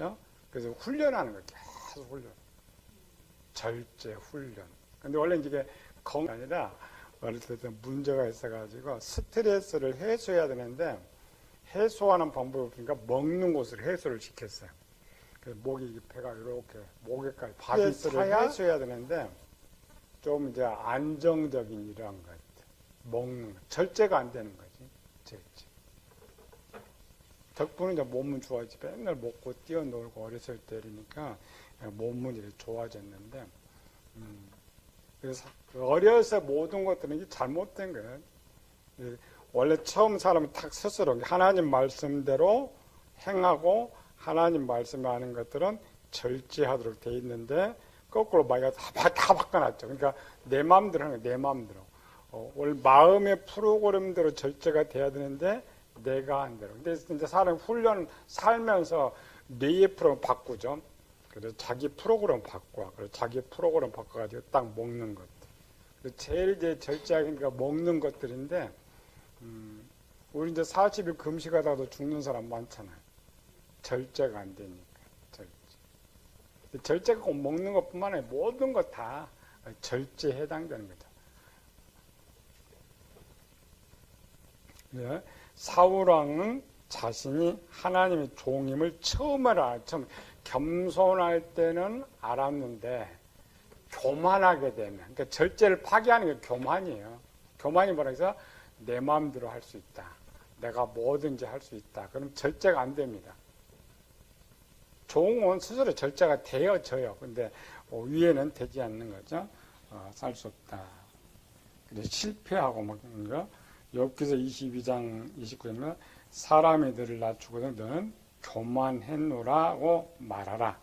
그렇죠? 그래서 훈련하는 거예요. 계속 훈련. 절제 훈련. 근데 원래 이게 건강이 아니라 어릴 때 문제가 있어가지고 스트레스를 해소해야 되는데 해소하는 방법이 없으니까 먹는 것으로 해소를 시켰어요. 그래서 목이 배가 이렇게 목에까지 스트레스를 해소해야 되는데 좀 이제 안정적인 이러한 것 먹는 거. 절제가 안 되는 거지. 절제. 덕분에 이제 몸은 좋아지지. 맨날 먹고 뛰어놀고 어렸을 때니까 몸은 이렇게 좋아졌는데 그래서 어려서 모든 것들은 이게 잘못된 거예요. 원래 처음 사람은 딱 스스로 하나님 말씀대로 행하고 하나님 말씀에 하는 것들은 절제하도록 돼 있는데 거꾸로 마이가 다 바꿔놨죠. 그러니까 내 마음대로 하는 거예요. 내 마음대로. 원래 마음의 프로그램대로 절제가 돼야 되는데 내가 한 대로. 근데 이제 사람 훈련 살면서 뇌의 프로그램 바꾸죠. 그래서 자기 프로그램 바꿔. 그래서 자기 프로그램 바꿔가지고 딱 먹는 것들. 그래서 제일 이제 절제하니까 먹는 것들인데, 우리 이제 40일 금식하다가도 죽는 사람 많잖아요. 절제가 안 되니까. 절제. 절제가 꼭 먹는 것뿐만 아니라 모든 것 다 절제에 해당되는 거죠. 예. 사울왕은 자신이 하나님의 종임을 처음 겸손할 때는 알았는데 교만하게 되면, 그러니까 절제를 파괴하는 게 교만이에요. 교만이 뭐라 해서 내 마음대로 할 수 있다. 내가 뭐든지 할 수 있다. 그럼 절제가 안 됩니다. 종은 스스로 절제가 되어져요. 근데 위에는 되지 않는 거죠. 살 수 없다. 그래서 실패하고 먹는 거. 욥기서 22장 29절에 사람이 너를 낮추거든 너는 교만했노라고 말하라.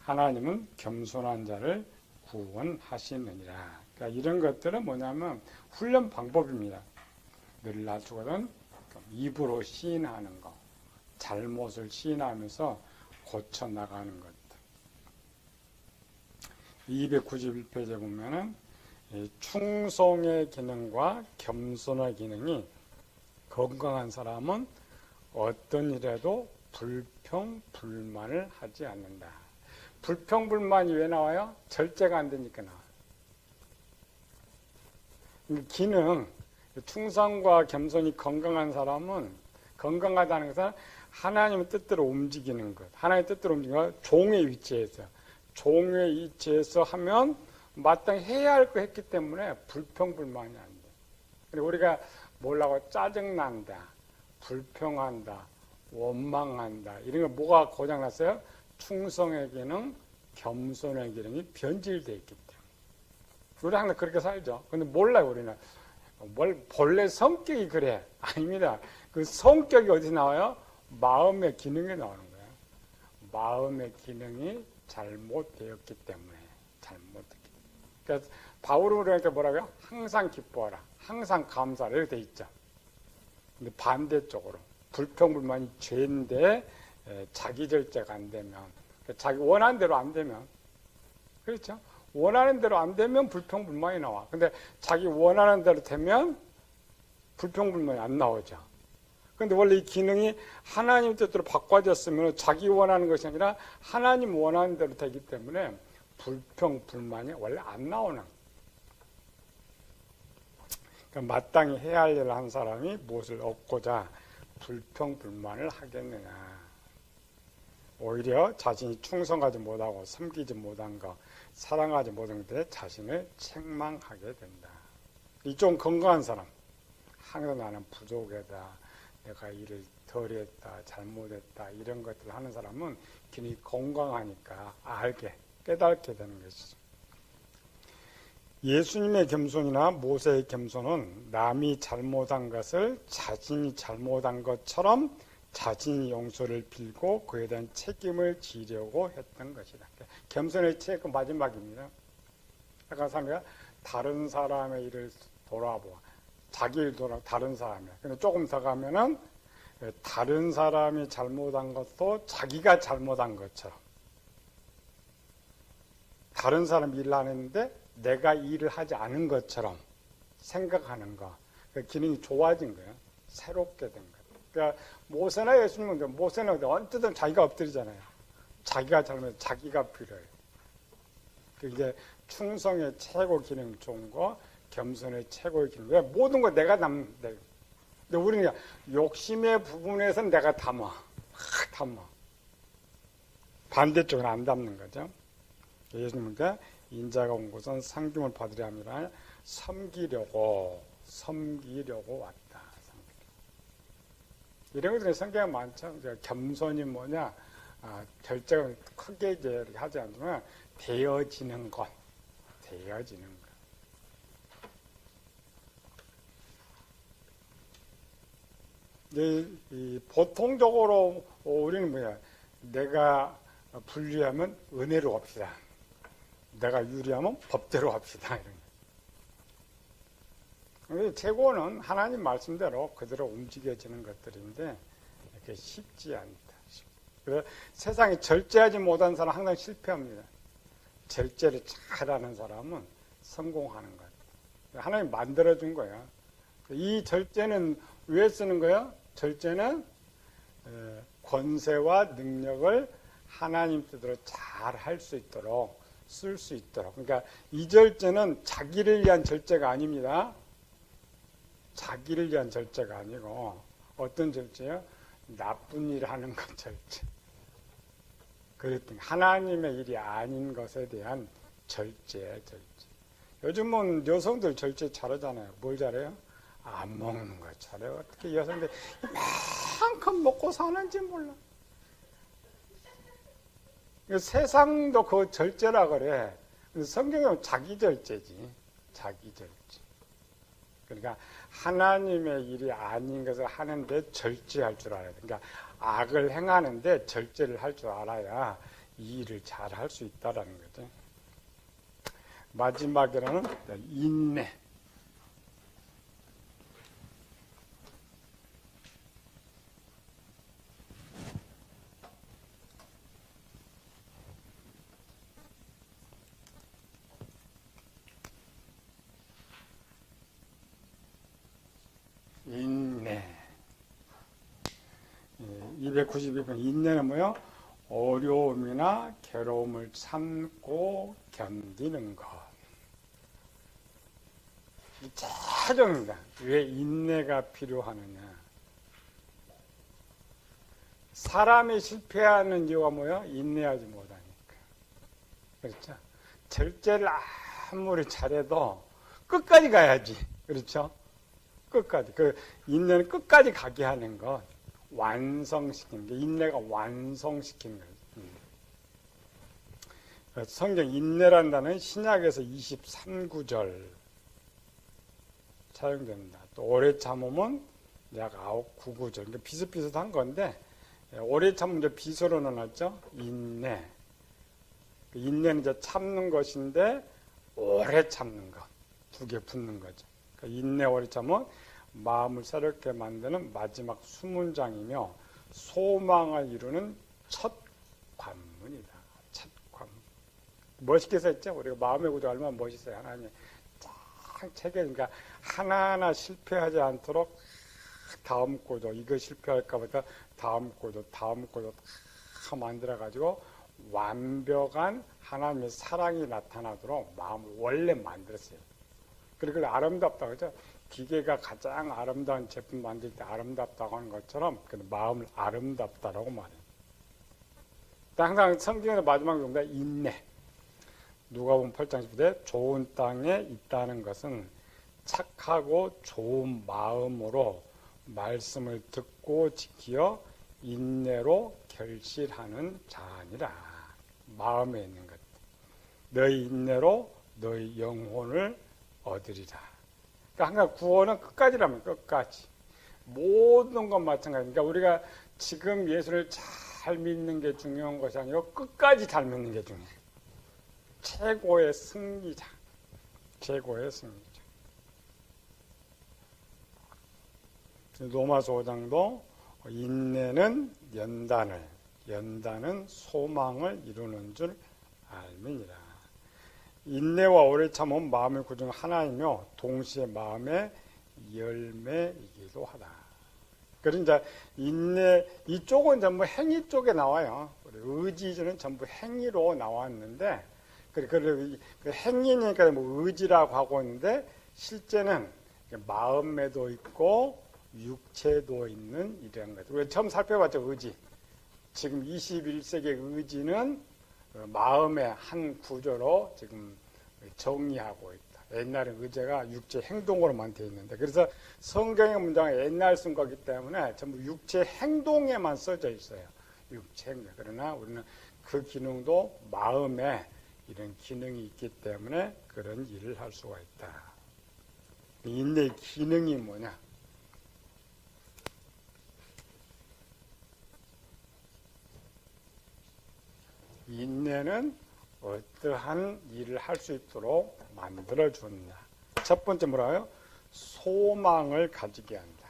하나님은 겸손한 자를 구원하시느니라. 그러니까 이런 것들은 뭐냐면 훈련 방법입니다. 너를 낮추거든 입으로 시인하는 거, 잘못을 시인하면서 고쳐나가는 것들. 291페이지에 보면은 충성의 기능과 겸손의 기능이 건강한 사람은 어떤 일에도 불평불만을 하지 않는다. 불평불만이 왜 나와요? 절제가 안 되니까 나와요. 기능, 충성과 겸손이 건강한 사람은 건강하다는 것은 하나님의 뜻대로 움직이는 것. 하나님의 뜻대로 움직이는 것, 종의 위치에서. 종의 위치에서 하면 마땅히 해야 할 거 했기 때문에 불평불만이 안 돼. 그리고 우리가 뭐라고 짜증난다, 불평한다, 원망한다 이런 거 뭐가 고장났어요? 충성의 기능, 겸손의 기능이 변질되어 있기 때문에. 우리 항상 그렇게 살죠. 근데 몰라요 우리는. 본래 성격이 그래. 아닙니다. 그 성격이 어디서 나와요? 마음의 기능에 나오는 거예요. 마음의 기능이 잘못되었기 때문에. 잘못되었기 때문에. 그러니까 바울은 그러니까 뭐라고요? 항상 기뻐하라. 항상 감사하라. 이렇게 돼 있죠. 근데 반대쪽으로 불평불만이 죄인데 자기 절제가 안 되면, 그러니까 자기 원하는 대로 안 되면, 그렇죠? 원하는 대로 안 되면 불평불만이 나와. 근데 자기 원하는 대로 되면 불평불만이 안 나오죠. 근데 원래 이 기능이 하나님 뜻대로 바꿔졌으면 자기 원하는 것이 아니라 하나님 원하는 대로 되기 때문에 불평불만이 원래 안 나오는. 그러니까 마땅히 해야 할 일을 한 사람이 무엇을 얻고자 불평불만을 하겠느냐. 오히려 자신이 충성하지 못하고 섬기지 못한 것, 사랑하지 못한 것에 자신을 책망하게 된다. 이 좀 건강한 사람, 항상 나는 부족하다, 내가 일을 덜 했다, 잘못했다 이런 것들을 하는 사람은 기능이 건강하니까 알게, 깨닫게 되는 것이죠. 예수님의 겸손이나 모세의 겸손은 남이 잘못한 것을 자신이 잘못한 것처럼 자신이 용서를 빌고 그에 대한 책임을 지려고 했던 것이다. 겸손의 책 마지막입니다. 아까 사람이 다른 사람의 일을 돌아보아, 자기 일 돌아 다른 사람이야. 근데 조금 더 가면은 다른 사람이 잘못한 것도 자기가 잘못한 것처럼, 다른 사람 일을 안 했는데 내가 일을 하지 않은 것처럼 생각하는 거, 그 기능이 좋아진 거예요. 새롭게 된 거. 그러니까 모세나 예수님은 모세는 언제든 자기가 엎드리잖아요. 자기가 잘못해서 자기가 필요해요. 이게 충성의 최고 기능 좋은 거, 겸손의 최고의 기능. 왜? 모든 거 내가 근데 우리는 욕심의 부분에서 내가 담아. 반대쪽은 안 담는 거죠. 예수님께 인자가 온 곳은 상김을 받으려 함이라 섬기려고 왔다. 이런 것들이 성경에 많죠. 겸손이 뭐냐? 결제가 크게 이제 하지 않지만 되어지는 것. 보통적으로 우리는 뭐야? 내가 불리하면 은혜로 합시다. 내가 유리하면 법대로 합시다. 이런. 최고는 하나님 말씀대로 그대로 움직여지는 것들인데 이렇게 쉽지 않다. 그래서 세상에 절제하지 못한 사람은 항상 실패합니다. 절제를 잘하는 사람은 성공하는 거예요. 하나님 만들어준 거야. 이 절제는 왜 쓰는 거야? 절제는 권세와 능력을 하나님 뜻대로 잘 할 수 있도록 쓸 수 있도록. 그러니까 이 절제는 자기를 위한 절제가 아닙니다. 자기를 위한 절제가 아니고 어떤 절제요? 나쁜 일 하는 것 절제. 그랬더니 하나님의 일이 아닌 것에 대한 절제. 요즘은 여성들 절제 잘하잖아요. 뭘 잘해요? 안 먹는 거 잘해요. 어떻게 여성들 이만큼 먹고 사는지 몰라. 세상도 그 절제라 그래. 성경은 자기 절제지. 자기 절제. 그러니까 하나님의 일이 아닌 것을 하는데 절제할 줄 알아야 돼. 그러니까 악을 행하는데 절제를 할 줄 알아야 이 일을 잘 할 수 있다라는 거죠. 마지막에는 인내. 인내. 292번 인내는 뭐요? 어려움이나 괴로움을 참고 견디는 것. 최종입니다. 왜 인내가 필요하느냐? 사람이 실패하는 이유가 뭐야? 인내하지 못하니까. 그렇죠? 절제를 아무리 잘해도 끝까지 가야지. 그렇죠? 끝까지. 그 인내는 끝까지 가게 하는 것. 완성시키는 게 인내가 완성시키는 거예요. 성경 인내라는 단어는 신약에서 23구절 사용됩니다. 또 오래 참으면 약 9구절. 그러니까 비슷비슷한 건데 오래 참으면 이제 비서로 나눴죠. 인내. 인내는 이제 참는 것인데 오래 참는 것. 두 개 붙는 거죠. 그러니까 인내 오래 참으면 마음을 새롭게 만드는 마지막 수문장이며 소망을 이루는 첫 관문이다. 첫 관문. 멋있게 썼죠? 우리가 마음의 구조가 얼마나 멋있어요. 하나님 쫙 책에 그러니까 하나하나 실패하지 않도록 다음 구조, 이거 실패할까 보다 다음 구조 다 만들어가지고 완벽한 하나님의 사랑이 나타나도록 마음을 원래 만들었어요. 그리고 아름답다 그죠? 기계가 가장 아름다운 제품 만들 때 아름답다고 하는 것처럼 마음을 아름답다라고 말해요. 항상 성경의 마지막 용어가 인내. 누가복음 8장 10절에 좋은 땅에 있다는 것은 착하고 좋은 마음으로 말씀을 듣고 지키어 인내로 결실하는 자니라. 마음에 있는 것. 너희 인내로 너희 영혼을 얻으리라. 그러니까 항상 구원은 끝까지라면 끝까지. 모든 건 마찬가지니까 우리가 지금 예수를 잘 믿는 게 중요한 것이 아니고 끝까지 잘 믿는 게 중요해요. 최고의 승리자. 최고의 승리자. 로마서 5장도 인내는 연단은 소망을 이루는 줄 알미니라. 인내와 오래 참은 마음의 구중 하나이며 동시에 마음의 열매이기도 하다. 그러니까 인내 이쪽은 전부 행위 쪽에 나와요. 의지는 전부 행위로 나왔는데 그 행위니까 뭐 의지라고 하고 있는데 실제는 마음에도 있고 육체도 있는 이런 것들. 우리가 처음 살펴봤죠, 의지. 지금 21세기의 의지는 마음의 한 구조로 지금 정의하고 있다. 옛날에 의지가 육체 행동으로만 되어 있는데, 그래서 성경의 문장은 옛날 쓴 거기 때문에 전부 육체 행동에만 써져 있어요. 육체 행동. 그러나 우리는 그 기능도 마음에 이런 기능이 있기 때문에 그런 일을 할 수가 있다. 인내의 기능이 뭐냐? 인내는 어떠한 일을 할 수 있도록 만들어준다. 첫 번째 뭐라고요? 소망을 가지게 한다.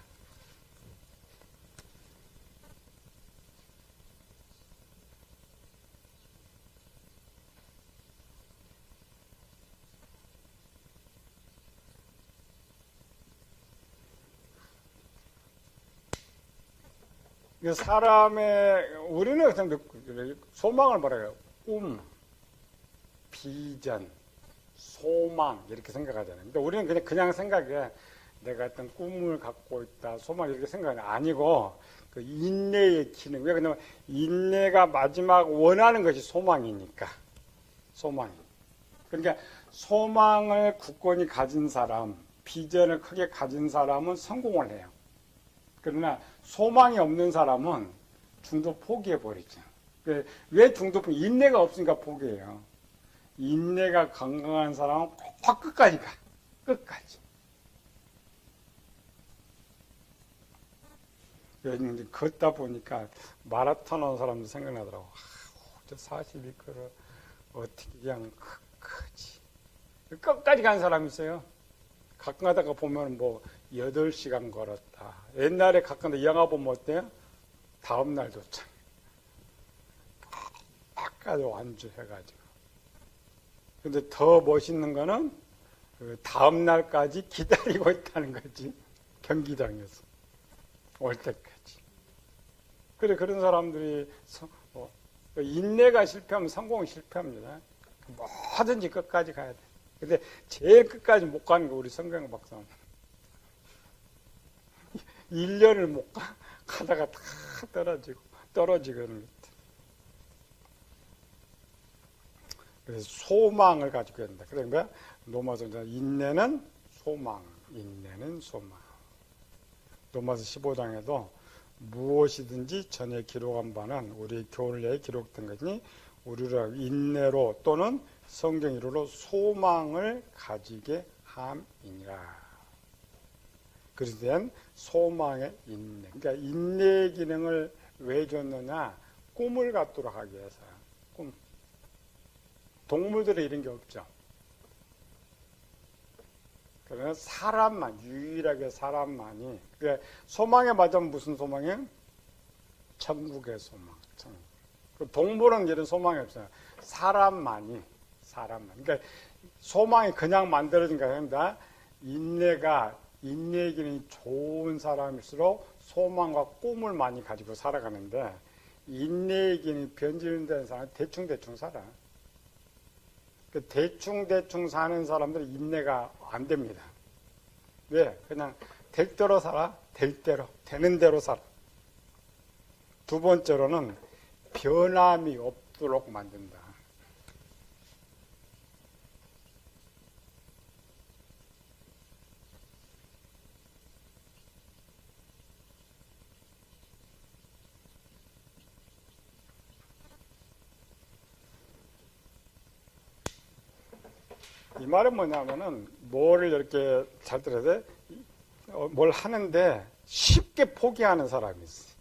사람의, 우리는 소망을 뭐라고요? 꿈, 비전, 소망 이렇게 생각하잖아요. 근데 우리는 그냥 생각해. 내가 어떤 꿈을 갖고 있다, 소망 이렇게 생각이 아니고 그 인내의 기능. 왜 그러냐면 인내가 마지막 원하는 것이 소망이니까. 소망. 그러니까 소망을 굳건히 가진 사람, 비전을 크게 가진 사람은 성공을 해요. 그러나 소망이 없는 사람은 중도 포기해버리죠. 왜 중도 포기? 인내가 없으니까 포기해요. 인내가 건강한 사람은 꼭 끝까지 가. 끝까지. 요즘 걷다 보니까 마라톤 한 사람도 생각나더라고. 저 42km 어떻게 그냥 끝까지. 끝까지 간 사람이 있어요. 가끔 가다가 보면 뭐 8시간 걸었다. 옛날에 가끔 영화 보면 어때요? 다음날 도착. 끝까지 완주해가지고. 근데 더 멋있는 거는 그 다음날까지 기다리고 있다는 거지. 경기장에서. 올 때까지. 그래, 그런 사람들이 인내가 실패하면 성공이 실패합니다. 뭐든지 끝까지 가야 돼. 근데 제일 끝까지 못 가는 거 우리 성경 박사님. 1년을 못 가다가 다 떨어지고 그러는 것. 그래서 소망을 가지고 한다. 그러니까 로마서 인내는 소망, 인내는 소망. 로마서 15장에도 무엇이든지 전에 기록한 바는 우리 교훈에 기록된 것이니 우리를 인내로 또는 성경으로 소망을 가지게 함이니라. 그래서 대한 소망의 인내. 그러니까 인내의 기능을 왜 줬느냐? 꿈을 갖도록 하기 위해서. 꿈. 동물들은 이런 게 없죠. 그러나 사람만, 유일하게 사람만이. 그러니까 소망에 맞으면 무슨 소망이에요? 천국의 소망. 천국. 동물은 이런 소망이 없어요. 사람만이. 그러니까 소망이 그냥 만들어진 게 아닙니다. 인내의 기능이 좋은 사람일수록 소망과 꿈을 많이 가지고 살아가는데, 인내의 기능이 변질된 사람은 대충 살아. 대충 사는 사람들은 인내가 안 됩니다. 왜? 그냥 될 대로 살아. 될 대로. 되는 대로 살아. 두 번째로는 변함이 없도록 만든다. 이 말은 뭐냐면은 뭐를 이렇게 잘 들어야 돼? 뭘 하는데 쉽게 포기하는 사람이 있어.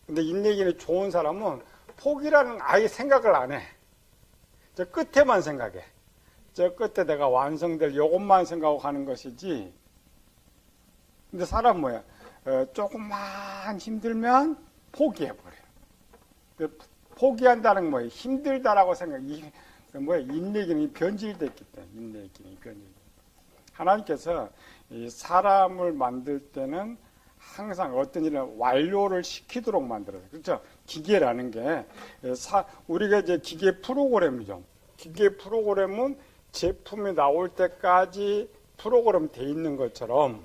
근데 인내기는 좋은 사람은 포기라는 아예 생각을 안 해. 저 끝에만 생각해. 저 끝에 내가 완성될 요것만 생각하고 가는 것이지. 근데 사람 뭐야? 조금만 힘들면 포기해버려. 포기한다는 뭐예요? 힘들다라고 생각해. 인내의 기능이 변질됐기 때문에, 인내의 기능이 변질. 하나님께서 이 사람을 만들 때는 항상 어떤 일을 완료를 시키도록 만들어요. 그렇죠? 기계라는 게 우리가 이제 기계 프로그램이죠. 기계 프로그램은 제품이 나올 때까지 프로그램 돼 있는 것처럼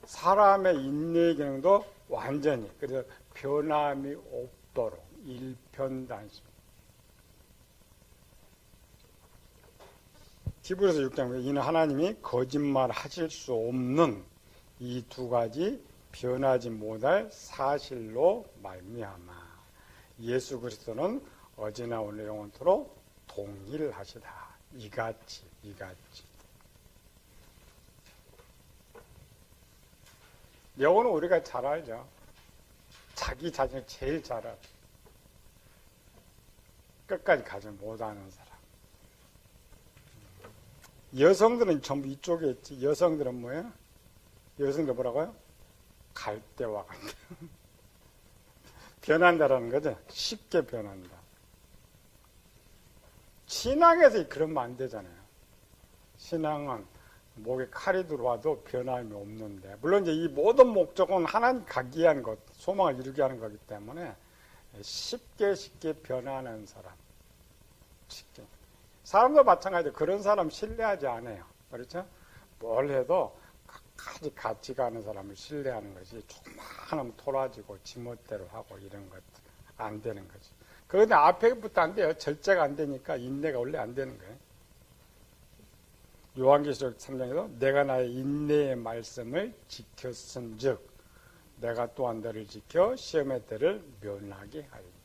사람의 인내의 기능도 완전히 그래서 변함이 없도록 일편단심. 히브리서 6장 이는 하나님이 거짓말 하실 수 없는 이 두 가지 변하지 못할 사실로 말미암아 예수 그리스도는 어제나 오늘 영원토록 동일하시다. 이같이. 영어는 우리가 잘 알죠. 자기 자신을 제일 잘 알죠. 끝까지 가지 못하는 사람. 여성들은 전부 이쪽에 있지. 여성들은 뭐예요? 여성들 뭐라고요? 갈대와 같다. 변한다라는 거죠. 쉽게 변한다. 신앙에서 그러면 안 되잖아요. 신앙은 목에 칼이 들어와도 변함이 없는데, 물론 이제 이 모든 목적은 하나님 가기 위한 것, 소망을 이루게 하는 거기 때문에 쉽게 변하는 사람. 쉽게. 사람도 마찬가지로 그런 사람 신뢰하지 않아요. 그렇죠? 뭘 해도 끝까지 같이 가는 사람을 신뢰하는 것이 조금만 토라지고 지멋대로 하고 이런 것 안 되는 거죠. 그런데 앞에부터 안 돼요. 절제가 안 되니까 인내가 원래 안 되는 거예요. 요한계시록 3장에서 내가 나의 인내의 말씀을 지켰은즉 내가 또한 너를 지켜 시험의 때를 면하게 하리니.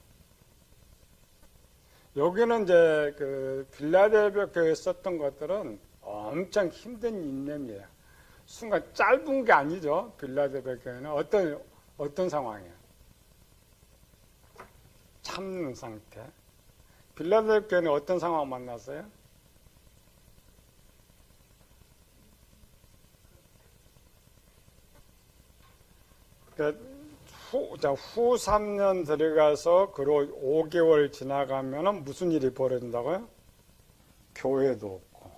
여기는 이제 그 빌라델비아 교회에 썼던 것들은 엄청 힘든 인내입니다. 순간 짧은 게 아니죠. 빌라델비아 교회는 어떤 상황이에요? 참는 상태. 빌라델비아 교회는 어떤 상황 만났어요? 후 3년 들어가서 그로 5개월 지나가면은 무슨 일이 벌어진다고요? 교회도 없고.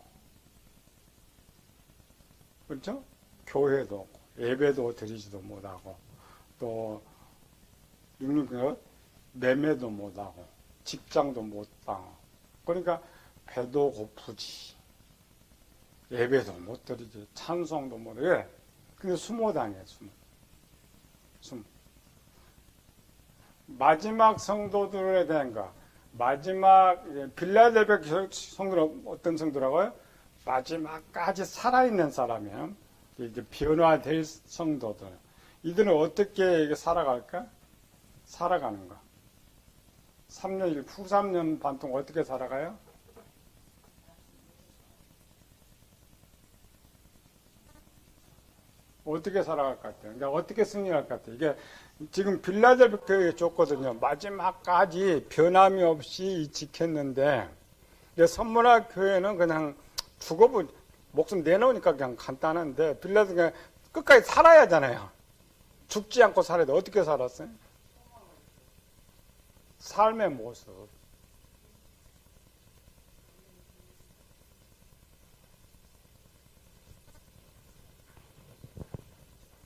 그렇죠? 교회도 없고. 예배도 드리지도 못하고. 또, 매매도 못하고. 직장도 못하고. 그러니까 배도 고프지. 예배도 못 드리지. 찬송도 못 해. 왜? 근데 수모당해, 수모. 마지막 성도들에 대한 거. 마지막 빌라델비아 성도는 어떤 성도라고요? 마지막까지 살아있는 사람이에요. 이제 변화될 성도들. 이들은 어떻게 살아갈까? 살아가는 거. 3년, 후 3년 반 동안 어떻게 살아가요? 어떻게 살아갈 것 같아요? 그러니까 어떻게 승리할 것 같아요? 이게 지금 빌라델비아 교회에 줬거든요. 마지막까지 변함이 없이 지켰는데, 선문학 교회는 그냥 죽어버 목숨 내놓으니까 그냥 간단한데, 빌라델비아 끝까지 살아야 하잖아요. 죽지 않고 살아야 돼. 어떻게 살았어요? 삶의 모습.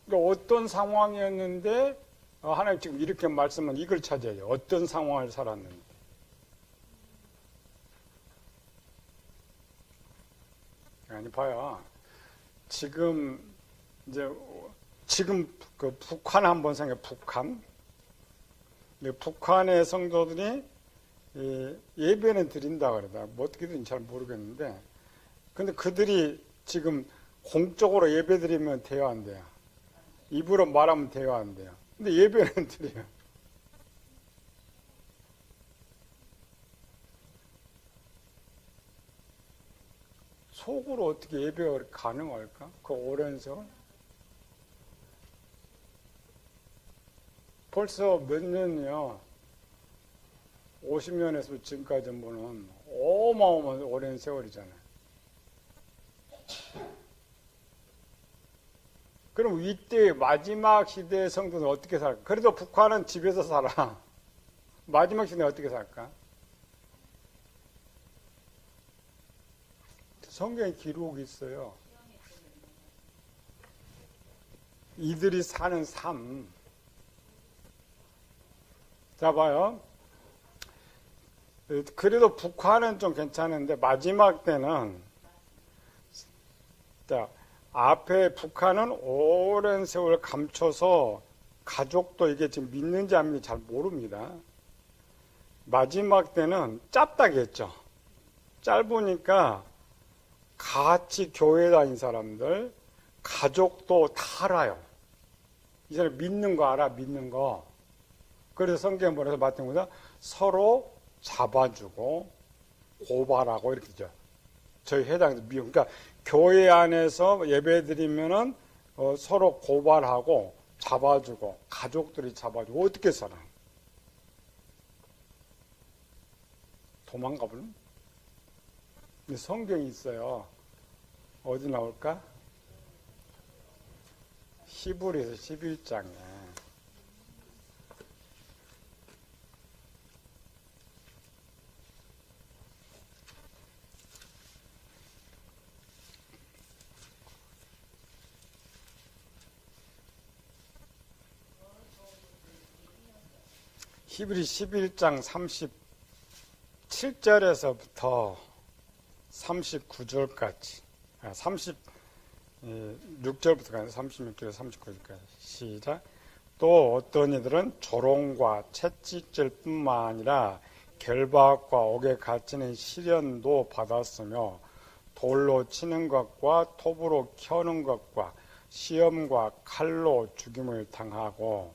그러니까 어떤 상황이었는데 하나님 지금 이렇게 말씀은 이걸 찾아야 돼요. 어떤 상황을 살았는데. 아니 봐요. 지금 그 북한 한번 생각해. 북한. 북한의 성도들이 예배는 드린다 그러다. 뭐 어떻게 드린지 잘 모르겠는데. 근데 그들이 지금 공적으로 예배 드리면 돼요, 안 돼요? 입으로 말하면 돼요, 안 돼요? 근데 예배는 드려요. 속으로 어떻게 예배가 가능할까? 그 오랜 세월? 벌써 몇 년이요? 50년에서 지금까지 보면 어마어마한 오랜 세월이잖아요. 그럼 이때 마지막 시대의 성도는 어떻게 살까? 그래도 북한은 집에서 살아. 마지막 시대는 어떻게 살까? 성경에 기록이 있어요. 이들이 사는 삶. 자, 봐요. 그래도 북한은 좀 괜찮은데 마지막 때는, 자, 앞에 북한은 오랜 세월 감춰서 가족도 이게 지금 믿는지 안 믿는지 잘 모릅니다. 마지막 때는 짧다게 했죠. 짧으니까 같이 교회 다닌 사람들, 가족도 다 알아요. 이 사람 믿는 거 알아, 믿는 거. 그래서 성경에 뭐라서 봤던 거다? 서로 잡아주고 고발하고 이렇게 되죠. 저희 해당에서 미용. 그러니까 교회 안에서 예배 드리면은 서로 고발하고 잡아주고 가족들이 잡아주고 어떻게 살아? 도망가 버리는? 성경이 있어요. 어디 나올까? 히브리서 11장에. 히브리 11장 37절에서부터 39절까지, 36절부터 36절에서 39절까지 시작. 또 어떤 이들은 조롱과 채찍질 뿐만 아니라 결박과 옥에 갇히는 시련도 받았으며 돌로 치는 것과 톱으로 켜는 것과 시험과 칼로 죽임을 당하고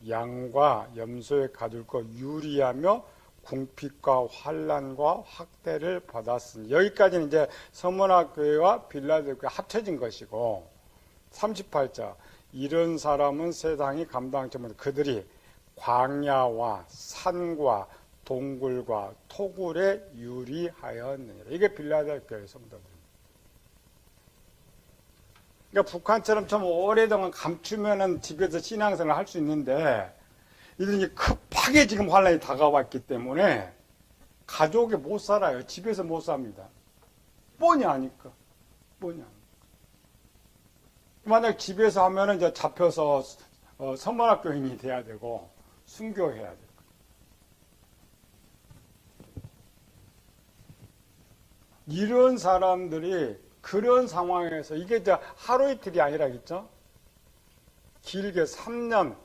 양과 염소에 가둘 것 유리하며 궁핍과 환난과 학대를 받았으니, 여기까지는 이제 서문학교회와 빌라델피아 합쳐진 것이고, 38절 이런 사람은 세상이 감당치 못해 그들이 광야와 산과 동굴과 토굴에 유리하였느니라. 이게 빌라델피아의 성도들. 그러니까 북한처럼 좀 오래동안 감추면은 집에서 신앙생활을 할 수 있는데, 이들이 급하게 지금 환란이 다가왔기 때문에 가족이 못 살아요. 집에서 못 삽니다. 뻔히 아니까. 뻔히 아니까. 만약 집에서 하면은 이제 잡혀서 선문학교인이 돼야 되고 순교해야 되고. 이런 사람들이 그런 상황에서 이게 이제 하루 이틀이 아니라겠죠? 길게 3년,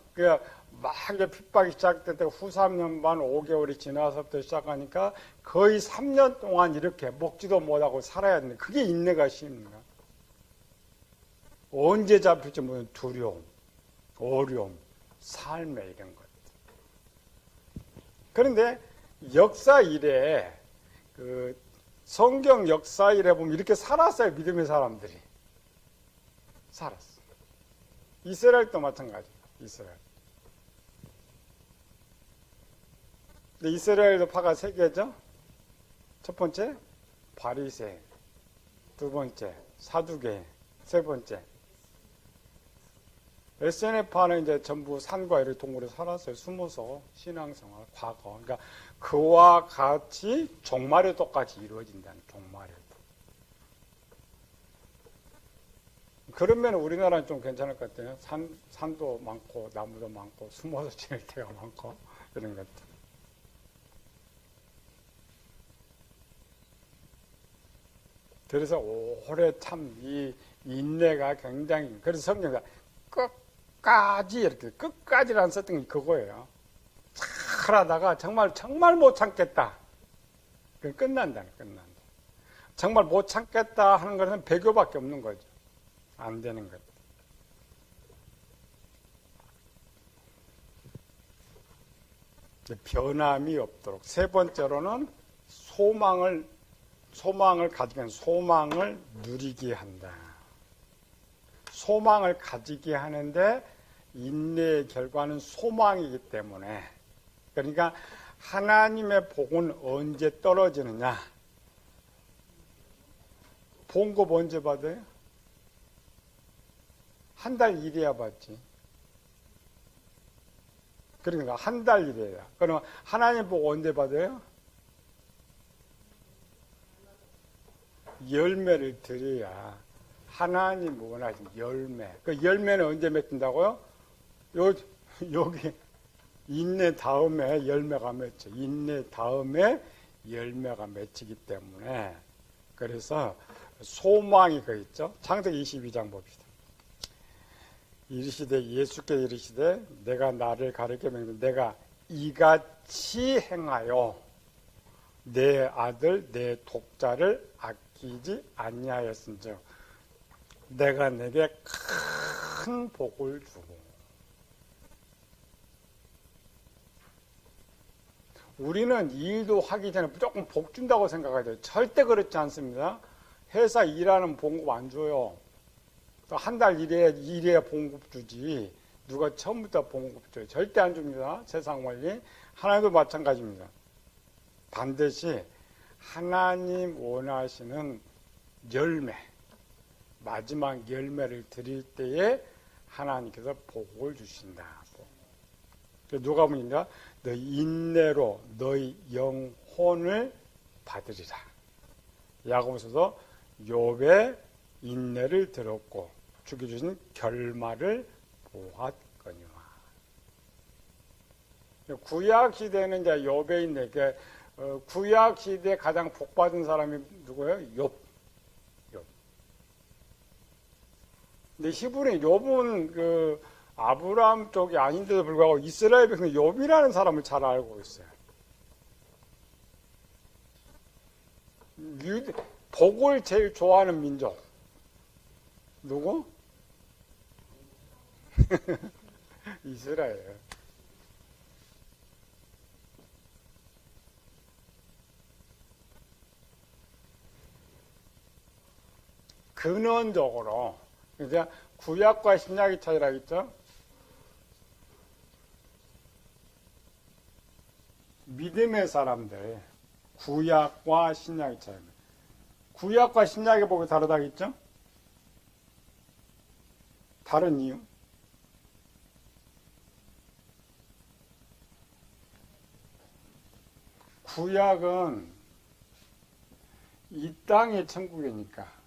막 이제 핍박이 시작될 때 후 3년 반 5개월이 지나서부터 시작하니까 거의 3년 동안 이렇게 먹지도 못하고 살아야 되는데, 그게 인내가 쉽니까? 언제 잡힐지 모르는 두려움, 어려움, 삶에 이런 것. 그런데 역사 이래, 성경 역사 이래 보면 이렇게 살았어요. 믿음의 사람들이 살았어. 이스라엘도 마찬가지. 이스라엘. 근데 이스라엘도 파가 3개죠. 첫 번째 바리새, 두 번째 사두개, 세 번째 SNF파는 이제 전부 산과 이런 동굴에 살았어요. 숨어서 신앙생활, 과거. 그러니까 그와 같이 종말에 똑같이 이루어진다는, 종말에도. 그러면 우리나라는 좀 괜찮을 것 같아요. 산도 많고 나무도 많고 숨어서 지낼 때가 많고 이런 것들. 그래서 오래 참 이 인내가 굉장히, 그래서 성경가 끝까지, 이렇게 끝까지라는 썼던 게 그거예요. 잘 하다가 정말 못 참겠다. 그럼 끝난다. 정말 못 참겠다 하는 것은 배교밖에 없는 거죠. 안 되는 것. 변함이 없도록. 세 번째로는 소망을 가지면 소망을 누리게 한다. 소망을 가지게 하는데 인내의 결과는 소망이기 때문에, 그러니까 하나님의 복은 언제 떨어지느냐? 봉급 언제 받아요? 한 달 일해야 받지. 그러니까 한 달 일해야. 그러면 하나님 복 언제 받아요? 열매를 드려야 하나님 원하신 열매. 그 열매는 언제 맺힌다고요? 여기 인내 다음에 열매가 맺혀. 인내 다음에 열매가 맺히기 때문에 그래서 소망이 그 있죠. 창세기 22장 봅시다. 이르시되 예수께서 이르시되 내가 나를 가르쳐 맹세 내가 이같이 행하여 내 아들 내 독자를 아끼지 아니하였은즉 내가 내게 큰 복을 주고. 우리는 일도 하기 전에 무조건 복 준다고 생각해야 돼요. 절대 그렇지 않습니다. 회사 일하는 봉급 안 줘요. 또 한 달 일해야 봉급 주지. 누가 처음부터 봉급 줘요. 절대 안 줍니다. 세상 원리. 하나님도 마찬가지입니다. 반드시 하나님 원하시는 열매, 마지막 열매를 드릴 때에 하나님께서 복을 주신다. 누가 보니까 너희 인내로 너희 영혼을 받으리라. 야고보서도 욥의 인내를 들었고 주께 주신 결말을 보았거니와. 구약 시대는 이제 욥의 인내. 구약 시대에 가장 복 받은 사람이 누구예요? 욥. 근데 히브리 욥은 그 아브라함 쪽이 아닌데도 불구하고 이스라엘 백성 욥이라는 사람을 잘 알고 있어요. 복을 제일 좋아하는 민족 누구? 이스라엘. 근원적으로 이제 구약과 신약의 차이라 했죠. 믿음의 사람들, 구약과 신약의 차이입니다. 구약과 신약의 복이 다르다겠죠? 다른 이유? 구약은 이 땅의 천국이니까.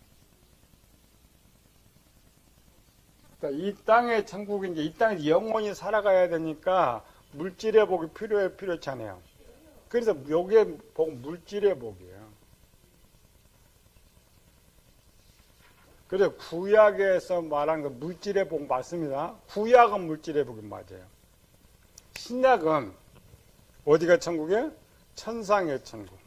이 땅의 천국인데 이 땅에 영원히 살아가야 되니까 물질의 복이 필요하잖아요. 그래서 요게 복, 물질의 복이에요. 그래서 구약에서 말한 그 물질의 복 맞습니다. 구약은 물질의 복이 맞아요. 신약은 어디가 천국이에요? 천상의 천국.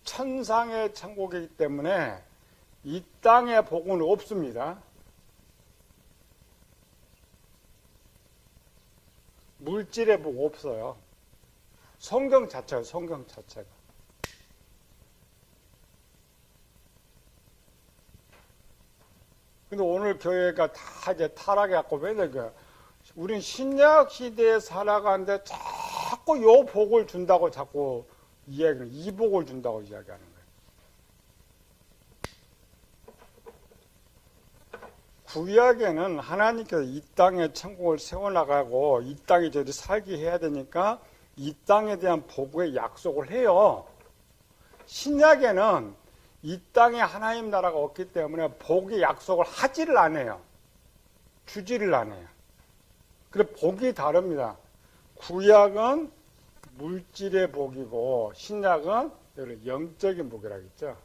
천상의 천국이기 때문에 이 땅의 복은 없습니다. 물질의 복 없어요. 성경 자체가, 성경 자체가. 근데 오늘 교회가 다 이제 타락해갖고 왜냐, 우린 신약 시대에 살아가는데 자꾸 요 복을 준다고 자꾸 이야기를, 이 복을 준다고 이야기하는 거예요. 구약에는 하나님께서 이 땅에 천국을 세워나가고 이 땅에 저희들이 살게 해야 되니까 이 땅에 대한 복의 약속을 해요. 신약에는 이 땅에 하나님 나라가 없기 때문에 복의 약속을 하지를 않아요. 주지를 않아요. 그래 복이 다릅니다. 구약은 물질의 복이고 신약은 영적인 복이라겠죠.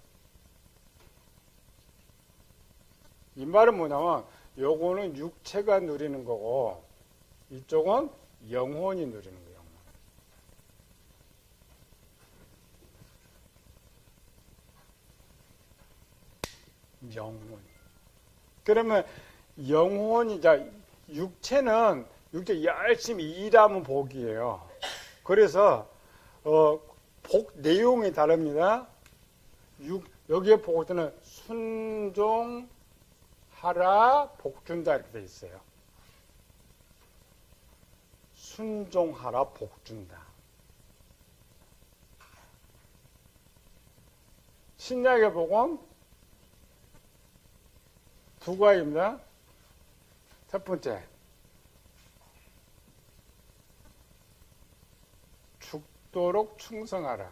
이 말은 뭐냐면 요거는 육체가 누리는 거고 이쪽은 영혼이 누리는 거예요. 영혼. 그러면 영혼이, 자, 육체 열심히 일하면 복이에요. 그래서 복 내용이 다릅니다. 여기에 복을 때는 순종하라 복 준다 이렇게 돼 있어요. 순종하라 복 준다. 신약의 복은 두 가지입니다. 첫 번째, 죽도록 충성하라.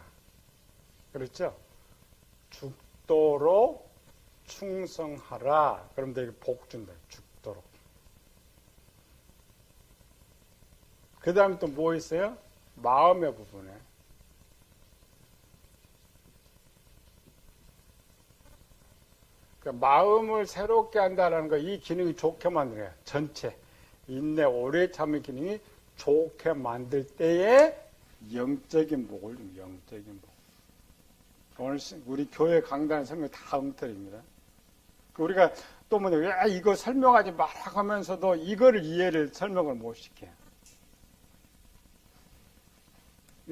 그렇죠? 죽도록 충성하라. 그럼 되게 복 준다. 죽도록. 그 다음에 또 뭐 있어요? 마음의 부분에. 그러니까 마음을 새롭게 한다는 거, 이 기능이 좋게 만들어요. 전체. 인내, 오래 참의 기능이 좋게 만들 때에 영적인 복을 줍니다. 영적인 복. 오늘 우리 교회 강단 설명 다 엉터리입니다. 우리가 또 뭐냐, 왜 이거 설명하지 마라 하면서도 이거를 이해를 설명을 못 시켜요.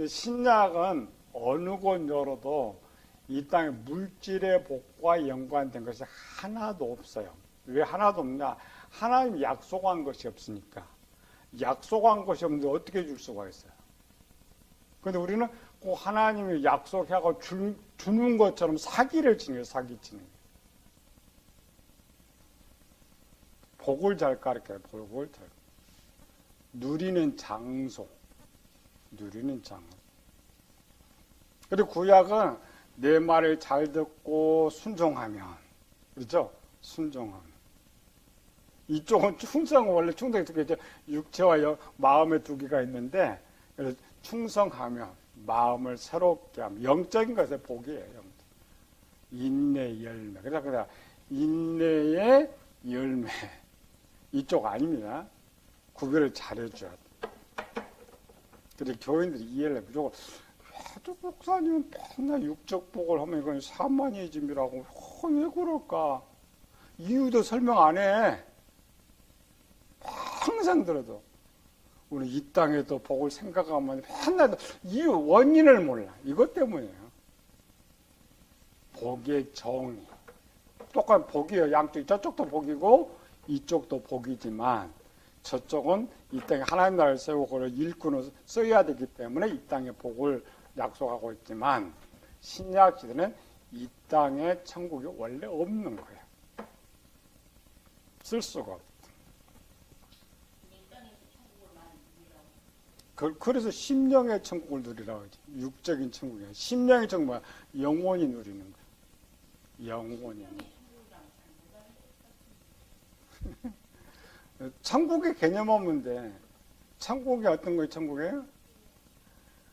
신약은 어느 곳 열어도 이 땅의 물질의 복과 연관된 것이 하나도 없어요. 왜 하나도 없냐? 하나님이 약속한 것이 없으니까. 약속한 것이 없는데 어떻게 줄 수가 있어요? 그런데 우리는 꼭 하나님이 약속하고 주는 것처럼 사기를 치는 거예요. 사기 치는 거예요. 복을 잘 가르쳐요. 복을 잘. 누리는 장소. 누리는 장소. 그리고 구약은 내 말을 잘 듣고 순종하면. 그렇죠? 순종하면. 이쪽은 충성, 원래 충성이 두 개죠. 육체와 마음의 두 개가 있는데, 그래서 충성하면, 마음을 새롭게 하면, 영적인 것의 복이에요. 영적. 인내 열매. 그래서 인내의 열매. 이쪽 아닙니다. 구별을 잘해줘야 돼. 그래서 교인들이 이해를 해. 무조건, 저 목사님은 맨날 육적 복을 하면 이건 사마니즘이라고. 왜 그럴까? 이유도 설명 안 해. 항상 들어도 우리 이 땅에도 복을 생각하면 맨날 이유 원인을 몰라. 이것 때문이에요. 복의 정의. 똑같은 복이에요. 양쪽 저쪽도 복이고 이쪽도 복이지만 저쪽은 이 땅에 하나님 나라를 세우고 그걸 일꾼을 써야 되기 때문에 이 땅에 복을 약속하고 있지만 신약 시대는 이 땅에 천국이 원래 없는 거예요. 쓸 수가 없다. 그래서 심령의 천국을 누리라고 하지. 육적인 천국이야. 심령의 천국 뭐야? 영원히 누리는 거야. 영원히. 천국의 개념 없는데 천국이 어떤 거예요? 천국이에요?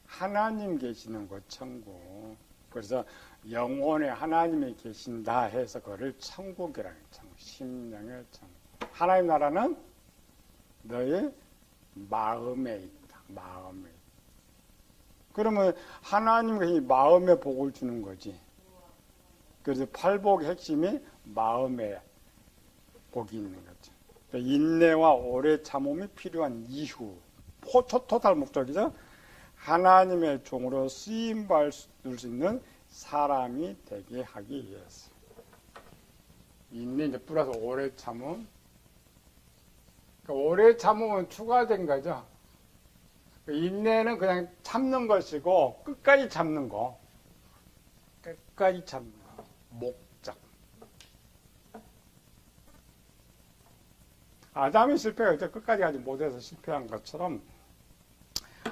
하나님 계시는 곳 천국. 그래서 영원에 하나님이 계신다 해서 그거를 천국이라는 천국. 심령의 천국. 하나님 나라는 너의 마음에 있다. 마음에. 그러면 하나님이 마음에 복을 주는 거지. 그래서 팔복의 핵심이 마음에 복이 있는 거죠. 인내와 오래 참음이 필요한 이후. 토탈 목적이죠. 하나님의 종으로 쓰임받을 수 있는 사람이 되게 하기 위해서. 인내 이제 플러스 오래 참음. 그러니까 오래 참음은 추가된 거죠. 인내는 그냥 참는 것이고 끝까지 참는 거. 끝까지 참는 거. 목적. 아담이 실패했을 때 끝까지 가지 못해서 실패한 것처럼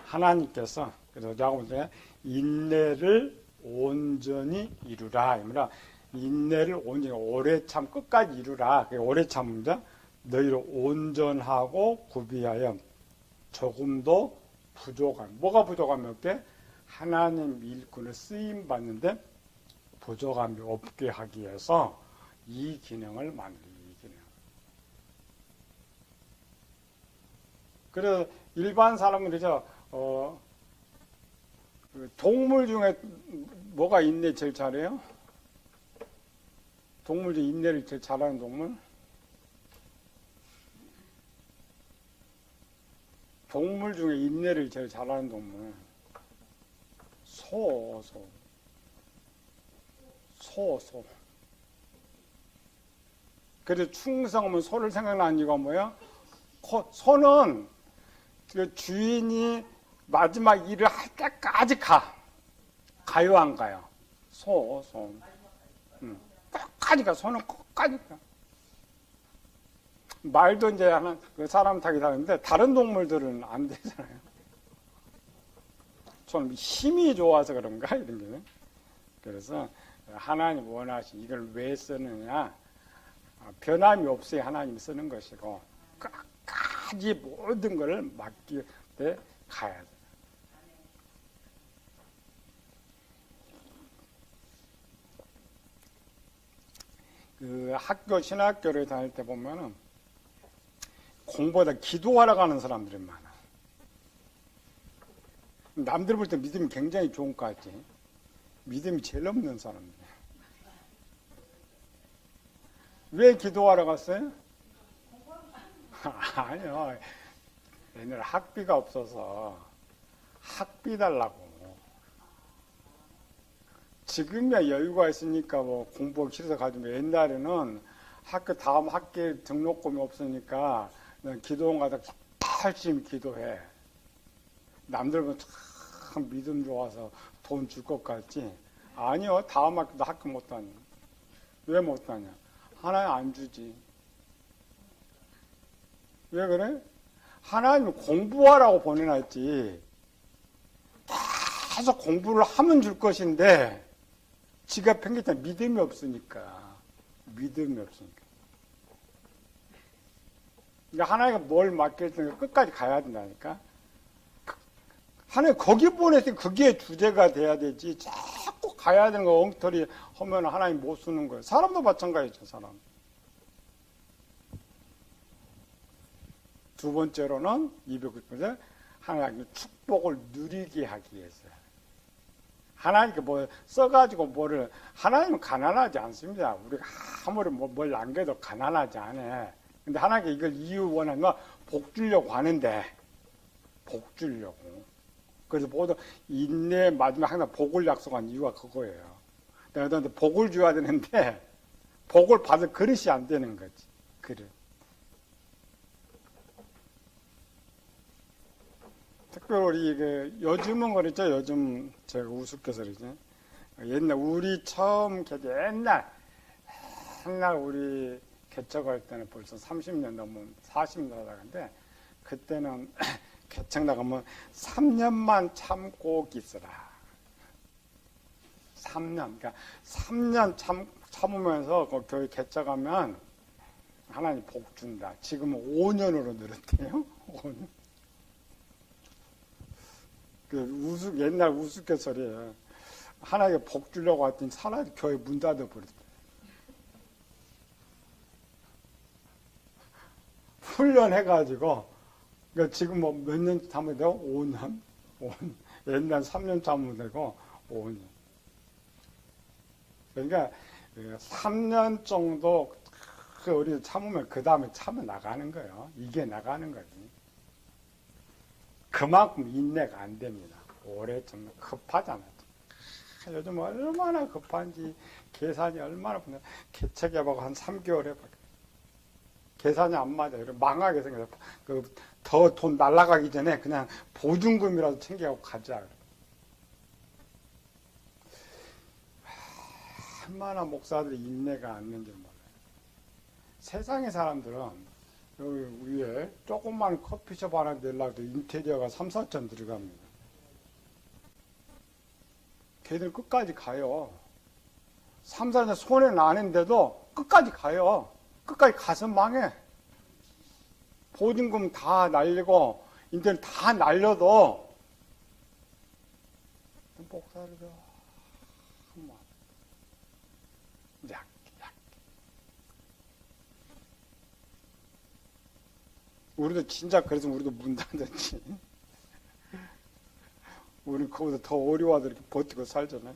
하나님께서 그래서 야고보서 인내를 온전히 이루라. 인내를 온전히 오래 참 끝까지 이루라. 오래 참음자 너희를 온전하고 구비하여 조금도 부족함. 뭐가 부족함이 없게? 하나님 일꾼을 쓰임 받는데 부족함이 없게 하기 위해서 이 기능을 만들어요. 이 기능. 그래서 일반 사람은 그죠? 동물 중에 뭐가 인내 제일 잘해요? 동물 중에 인내를 제일 잘하는 동물? 동물 중에 인내를 제일 잘하는 동물. 소. 그래서 충성하면 소를 생각나는 이유가 뭐야? 소는 그 주인이 마지막 일을 할 때까지 가요, 안 가요? 소. 끝까지 가. 소는 끝까지 가. 말도 이제 사람 타기 하는데 다른 동물들은 안 되잖아요. 좀 힘이 좋아서 그런가 이런 게. 그래서 하나님 원하시 이걸 왜 쓰느냐? 변함이 없어야 하나님 쓰는 것이고 끝까지 모든 걸 맡길 때 가야 돼. 그 학교 신학교를 다닐 때 보면은 공부보다 기도하러 가는 사람들이 많아. 남들 볼 때 믿음이 굉장히 좋은 것 같지. 믿음이 제일 없는 사람들. 왜 기도하러 갔어요? 아니요. 옛날에 학비가 없어서 학비 달라고. 지금이야 여유가 있으니까 뭐 공부하기 싫어서 가지고 옛날에는 학교 다음 학기에 등록금이 없으니까 기도원 가다 열심히 기도해. 남들 보면 참 믿음 좋아서 돈 줄 것 같지? 아니요. 다음 학기도 학교 못 다녀. 왜 못 다녀? 하나님 안 주지. 왜 그래? 하나님 공부하라고 보내놨지. 계속 공부를 하면 줄 것인데 지가 팽개쳐 믿음이 없으니까. 믿음이 없으니까. 그러니까 하나님가 뭘 맡겼으니까 끝까지 가야 된다니까. 하나님 거기 보냈으니 그게 주제가 돼야 되지. 자꾸 가야 되는 거 엉터리 하면 하나님 못 쓰는 거예요. 사람도 마찬가지죠, 사람. 두 번째로는 290번째 하나님의 축복을 누리게 하기 위해서. 하나님께 뭐 써가지고 뭐를 하나님은 가난하지 않습니다. 우리가 아무리 뭘 남겨도 가난하지 않아. 근데 하나님께 이걸 이유 원하면 복 주려고 하는데 복 주려고. 그래서 모두 인내 마지막 항상 복을 약속한 이유가 그거예요. 내가 너한테 복을 줘야 되는데 복을 받을 그릇이 안 되는 거지. 그릇. 특별히 요즘은 그렇죠. 요즘 제가 우습게서 그러죠. 옛날 우리 처음 옛날 우리 개척할 때는 벌써 30년 넘은 40년 나가는데 그때는 개척 나가면 3년만 참고 있으라. 3년. 그러니까 3년 참으면서 그 교회 개척하면 하나님 복 준다. 지금은 5년으로 늘었대요. 5년. 옛날 우스갯소리예요. 하나님께 복 주려고 했더니 사람이 교회 문 닫아버렸대. 훈련해가지고, 그러니까 지금 뭐 몇 년 참으면 되고? 5년? 옛날 3년 참으면 되고, 5년. 그러니까 3년 정도 우리 참으면 그 다음에 참아 나가는 거예요. 이게 나가는 거지. 그만큼 인내가 안 됩니다. 오래 좀 급하잖아요. 요즘 얼마나 급한지 계산이 얼마나 분해. 개척해보고 한 3개월 해봐. 계산이 안 맞아. 망하게 생겨서 더 돈 날라가기 전에 그냥 보증금이라도 챙겨가고 가자. 얼마나 목사들이 인내가 안 있는지 몰라요. 세상의 사람들은 여기 위에 조그만 커피숍 하나 내려도 인테리어가 3, 4천 들어갑니다. 걔들 끝까지 가요. 3, 4년 손해 나는데도 끝까지 가요. 끝까지 가서 망해. 보증금 다 날리고 인테리어 다 날려도 목사들도 한번 약해. 우리도 진짜 그래서 우리도 문 닫았지. 우리는 그거보다 더 어려워도 이렇게 버티고 살잖아요.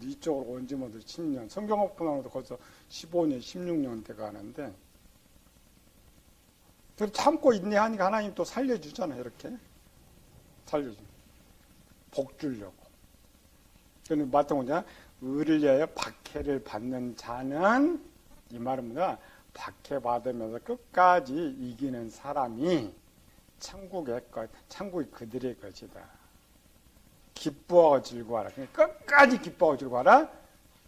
이쪽으로 온 지만 10년. 성경학부나도 벌써 15년, 16년 돼 가는데 참고 인내하니까 하나님 또 살려주잖아요. 이렇게. 살려줘. 복 주려고. 그런데 마땅하냐? 의를 위하여 박해를 받는 자는 이 말은 뭐냐? 박해 받으면서 끝까지 이기는 사람이 천국이 그들의 것이다. 기뻐하고 즐거워하라. 끝까지 기뻐하고 즐거워하라.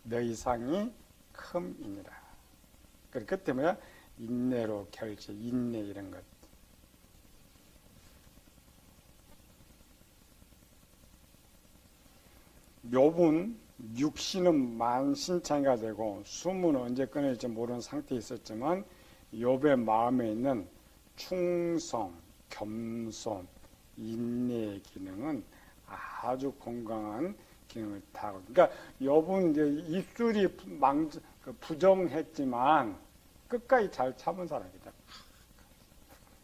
너희 상이 큼이니라. 그 때문에 인내로 결제, 인내 이런 것. 욥은 육신은 만신창이가 되고 숨은 언제 끊어질지 모르는 상태에 있었지만 욥의 마음에 있는 충성, 겸손, 인내의 기능은 아주 건강한 기능을 다하고, 그러니까 욥은 이제 입술이 부정했지만 끝까지 잘 참은 사람이다.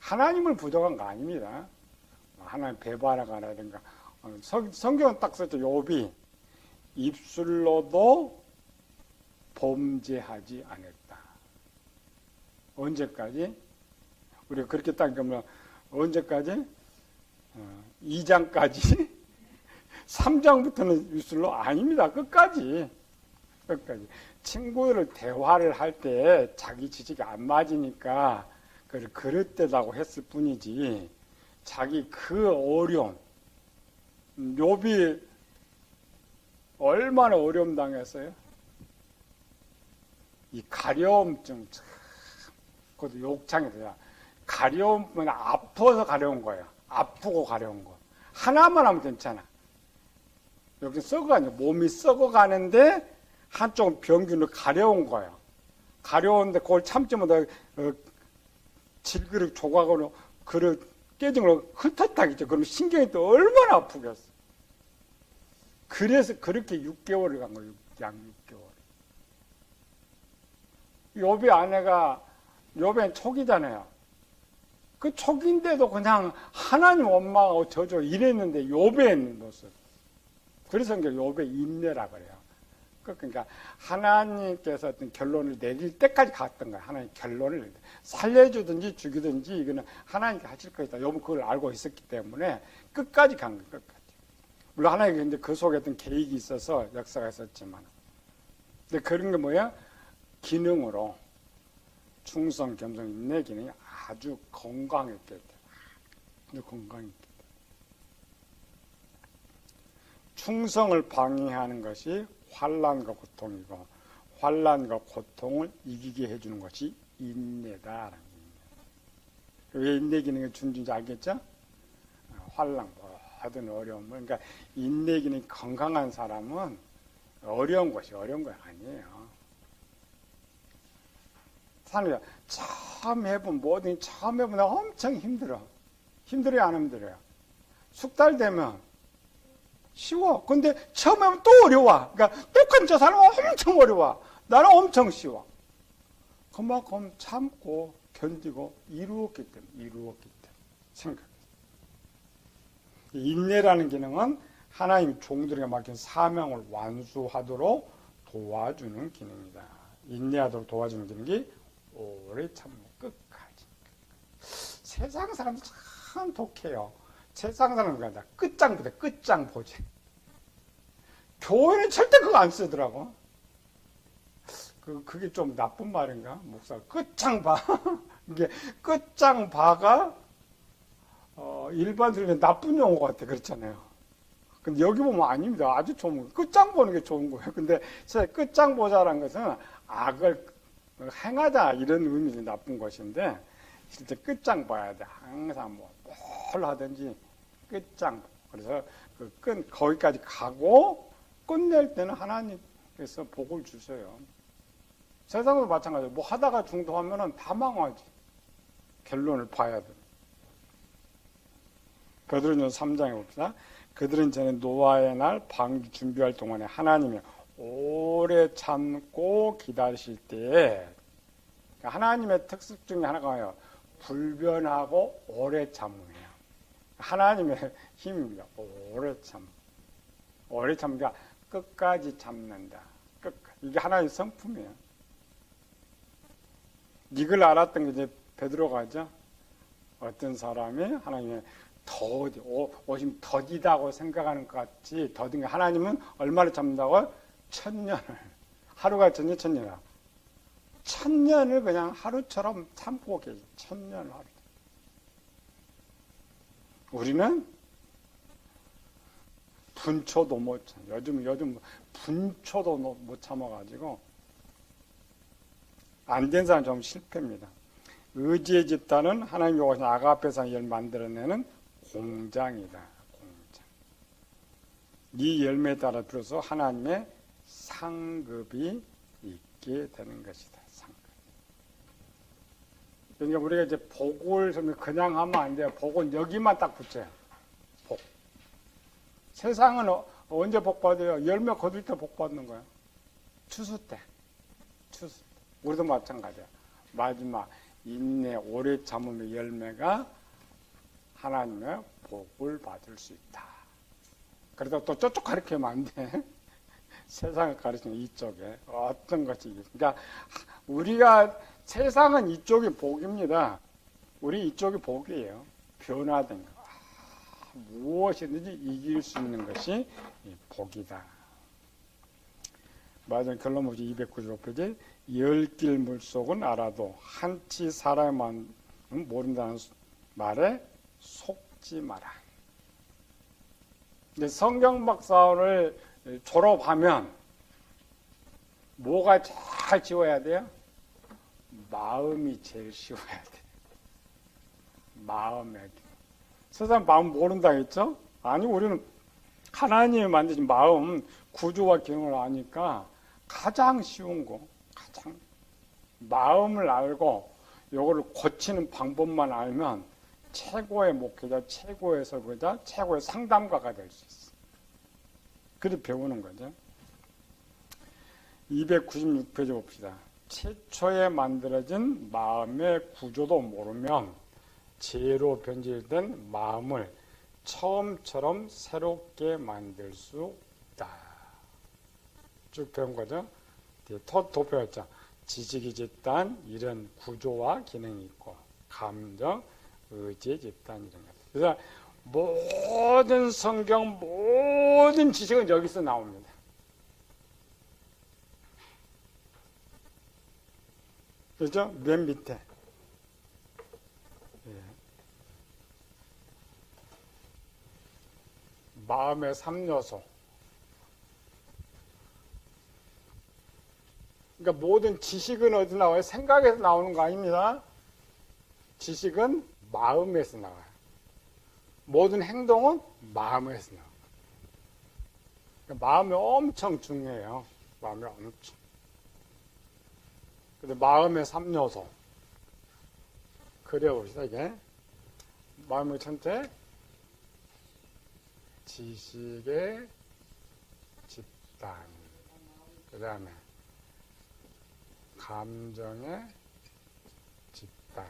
하나님을 부정한 거 아닙니다. 하나님 배반하라든가. 성경은 딱 썼죠. 욥이 입술로도 범죄하지 않았다. 언제까지? 우리가 그렇게 딱 그러면 언제까지? 2장까지? 3장부터는 입술로 아닙니다. 끝까지. 친구들 대화를 할 때 자기 지식이 안 맞으니까 그걸 그릇되다고 했을 뿐이지, 자기 그 어려움, 욥이 얼마나 어려움 당했어요? 이 가려움증, 그것도 욕창이더라. 가려움은 아파서 가려운 거예요. 아프고 가려운 거. 하나만 하면 괜찮아. 여기 썩어가냐, 몸이 썩어가는데 한쪽은 병균으로 가려운 거예요. 가려운데 그걸 참지 못하고 질그릇 조각으로 그릇 깨진 걸 흩었다겠죠. 그럼 신경이 또 얼마나 아프겠어. 그래서 그렇게 6개월을 간 거예요. 약 6개월. 욥의 아내가, 욥의 촉이잖아요. 그 촉인데도 그냥 하나님 원망하고 저저 이랬는데 욥의 모습. 그래서 욥의 인내라 그래요. 그러니까 하나님께서 어떤 결론을 내릴 때까지 갔던 거예요. 하나님 결론을 살려주든지 죽이든지 이거는 하나님께 하실 것이다. 욥은 그걸 알고 있었기 때문에 끝까지 간 거예요. 끝까지. 물론 하나님께 근데 그 속에 어떤 계획이 있어서 역사가 있었지만, 근데 그런 게 뭐야? 기능으로 충성, 겸손, 인내 기능이 아주 건강했기 때문에, 아주 건강했기 때문에. 충성을 방해하는 것이 환난과 고통이고, 환난과 고통을 이기게 해주는 것이 인내다라는 겁니다. 왜 인내 기능이 준지 알겠죠? 환난, 모든 어려움, 그러니까 인내 기능이 건강한 사람은 어려운 것이 어려운 거 아니에요. 사람이 처음 해본, 뭐든 처음 해보면 엄청 힘들어. 힘들어요, 안 힘들어요? 숙달 되면 쉬워. 근데 처음 하면 또 어려워. 그러니까 똑같은 저 사람은 엄청 어려워. 나는 엄청 쉬워. 그만큼 참고 견디고 이루었기 때문에 생각해요. 인내라는 기능은 하나님 종들에게 맡긴 사명을 완수하도록 도와주는 기능이다. 인내하도록 도와주는 기능이 오래 참고 끝까지. 세상 사람들 참 독해요. 세상 사람들 끝장 보지. 교회는 절대 그거 안 쓰더라고. 그게 좀 나쁜 말인가? 목사 끝장 봐. 이게 끝장 봐가 일반적으로 나쁜 용어 같아. 그렇잖아요. 근데 여기 보면 아닙니다. 아주 좋은 거. 끝장 보는 게 좋은 거예요. 근데 끝장 보자라는 것은 악을 행하다 이런 의미에서 나쁜 것인데, 실제 끝장 봐야 돼. 항상 뭘 하든지 끝장. 그래서 거기까지 가고 끝낼 때는 하나님께서 복을 주세요. 세상도 마찬가지예요. 뭐 하다가 중도하면은 다 망하지. 결론을 봐야 돼. 베드로전서 3장에 봅시다. 그들은 전에 노아의 날 방주 준비할 동안에 하나님이 오래 참고 기다리실 때에, 하나님의 특색 중에 하나가 뭐예요? 불변하고 오래 참음이에요. 하나님의 힘입니다. 오래 참. 오래 참기가 끝까지 참는다. 끝까지. 이게 하나님의 성품이에요. 이걸 알았던 게 이제 베드로가 하죠. 어떤 사람이 하나님의 오심 더디다고 생각하는 것 같이 더딘 게, 하나님은 얼마를 참는다고? 1000년을. 하루가 1000년, 1000년이야. 1000년을 그냥 하루처럼 참고 계시. 1000년을 하루. 우리는 분초도 못 참. 요즘 분초도 못 참아가지고 안 된 사람 좀 실패입니다. 의지의 집단은 하나님 요구하신 아가페 상을 만들어내는 공장이다. 공장. 이 열매에 따라 비로소 하나님의 상급이 있게 되는 것이다. 상급. 그러니까 우리가 이제 복을 그냥 하면 안 돼요. 복은 여기만 딱 붙여요. 복. 세상은 언제 복 받아요? 열매 거둘 때 복 받는 거예요. 추수 때. 추수 때. 우리도 마찬가지야. 마지막 인내 오래 참음의 열매가 하나님의 복을 받을 수 있다. 그래도 또 저쪽 가르치면 안 돼. 세상을 가르치는 이쪽에 어떤 것이. 그러니까 우리가 세상은 이쪽이 복입니다. 우리 이쪽이 복이에요. 변화된 거. 무엇이든지 이길 수 있는 것이 복이다. 맞아요. 결론문제 295페이지. 열길 물속은 알아도 한치 사람만 모른다는 말에 속지 마라. 성경 박사를 졸업하면 뭐가 잘 지워야 돼요? 마음이 제일 쉬워야 돼. 마음에. 세상 마음 모른다 했죠? 아니, 우리는 하나님이 만드신 마음 구조와 기능을 아니까 가장 쉬운 거, 가장 마음을 알고 이거를 고치는 방법만 알면 최고의 목회자, 최고의 설교자, 최고의 상담가가 될 수 있어. 그래서 배우는 거죠. 296페이지 봅시다. 최초에 만들어진 마음의 구조도 모르면 죄로 변질된 마음을 처음처럼 새롭게 만들 수 없다. 쭉 배운 거죠. 더 배웠죠. 지식의 집단, 이런 구조와 기능이 있고, 감정, 의지의 집단, 이런 것. 그래서 모든 성경, 모든 지식은 여기서 나옵니다. 그렇죠? 맨 밑에. 예. 마음의 3요소. 그러니까 모든 지식은 어디서 나와요? 생각에서 나오는 거 아닙니다. 지식은 마음에서 나와요. 모든 행동은 마음에서 나와요. 그러니까 마음이 엄청 중요해요. 마음이 엄청. 근데 마음의 3요소. 그려봅시다, 이게. 마음의 천태, 지식의 집단. 그 다음에 감정의 집단.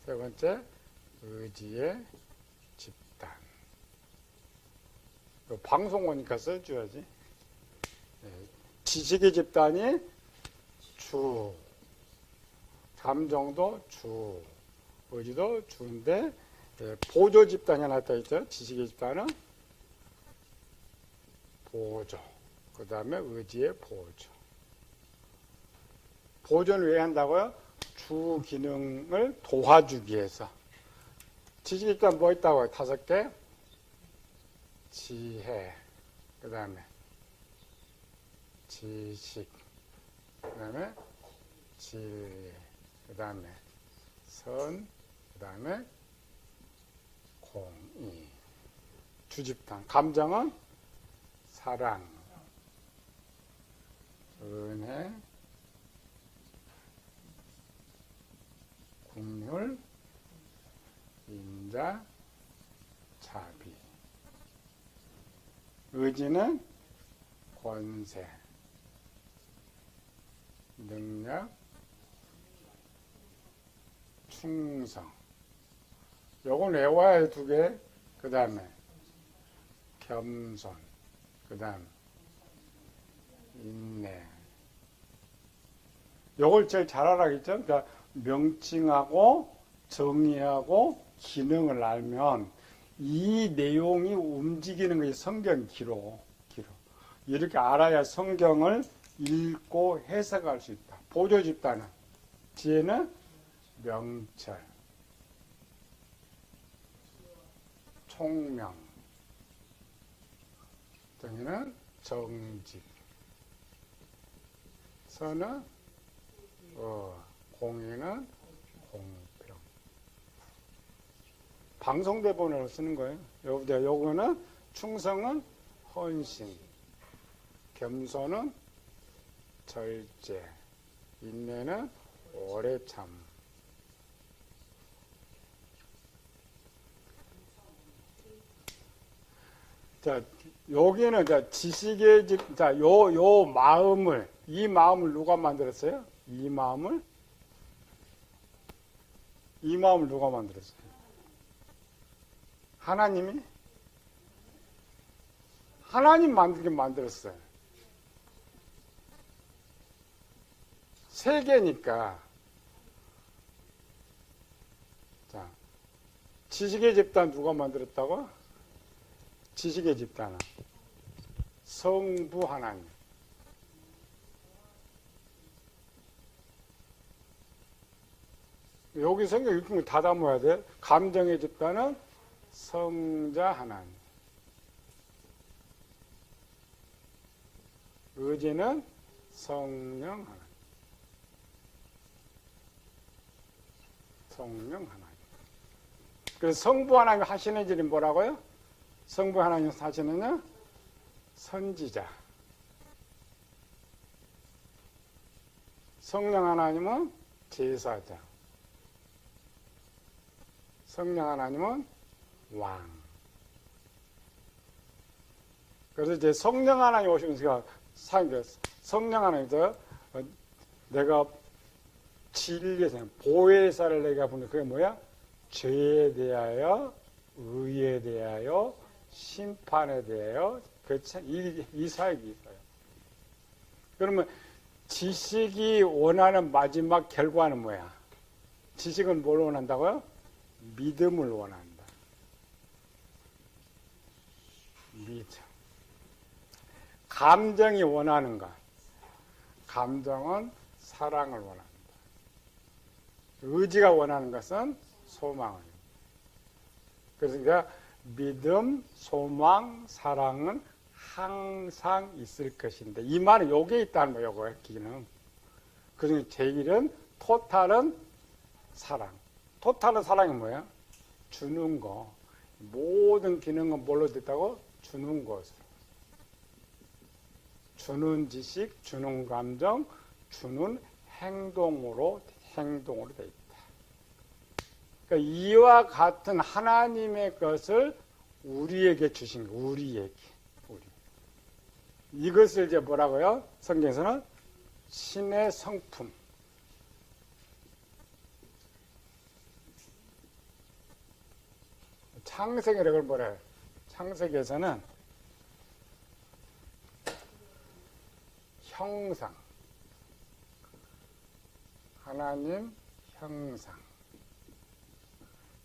세 번째, 의지의 집단. 방송 오니까 써줘야지. 지식의 집단이 주, 감정도 주, 의지도 주인데, 보조 집단이 하나 더 있죠. 지식의 집단은 보조, 그 다음에 의지의 보조. 보조는 왜 한다고요? 주 기능을 도와주기 위해서. 지식의 집단 뭐 있다고요? 5개? 지혜, 그 다음에 지식, 그 다음에 진리, 그 다음에 선, 그 다음에 공의. 주집단. 감정은 사랑, 은혜, 긍휼, 인자, 자비. 의지는 권세, 능력, 충성. 요건 외워야 해, 2개. 그 다음에 겸손, 그 다음 인내. 요걸 제일 잘 알아야겠죠? 그러니까 명칭하고 정의하고 기능을 알면 이 내용이 움직이는 것이 성경 기록. 이렇게 알아야 성경을 읽고 해석할 수 있다. 보조 집단은 지혜는 명철, 총명, 정의는 정직, 선은 공의는 공평. 방송 대본을 쓰는 거예요. 요거는 충성은 헌신, 겸손은 절제, 인내는 오래 참. 자, 여기는 자, 지식의 집, 자, 요 마음을, 이 마음을 누가 만들었어요? 이 마음을 누가 만들었어요? 하나님이? 하나님 만들긴 만들었어요. 세계니까. 자, 지식의 집단 누가 만들었다고? 지식의 집단은 성부 하나님. 여기 성경 읽은 거 다 담아야 돼. 감정의 집단은 성자 하나님. 의지는 성령 하나님. 성령 하나님. 그래서 성부 하나님 하시는 일이 뭐라고요? 성부 하나님 하시느냐? 선지자. 성령 하나님은 제사자. 성령 하나님은 왕. 그래서 이제 성령 하나님 오시면서 성령 하나님께서 내가 진리에서 보혜사를 내가 보는 그게 뭐야? 죄에 대하여, 의에 대하여, 심판에 대하여 이 사역이 있어요. 그러면 지식이 원하는 마지막 결과는 뭐야? 지식은 뭘 원한다고요? 믿음을 원한다. 믿음. 감정이 원하는가? 감정은 사랑을 원한다. 의지가 원하는 것은 소망을. 그래서 그러니까 믿음, 소망, 사랑은 항상 있을 것인데 이 말은 요게 있다는 거예요. 요거 기능. 그중에 제일은 토탈은 사랑. 토탈은 사랑이 뭐야? 주는 거. 모든 기능은 뭘로 됐다고? 주는 것으로. 주는 지식, 주는 감정, 주는 행동으로 돼 있다. 그러니까 이와 같은 하나님의 것을 우리에게 주신 거, 우리. 이것을 이제 뭐라고요? 성경에서는 신의 성품. 창세기를 뭐래요? 창세기에서는 형상. 하나님 형상.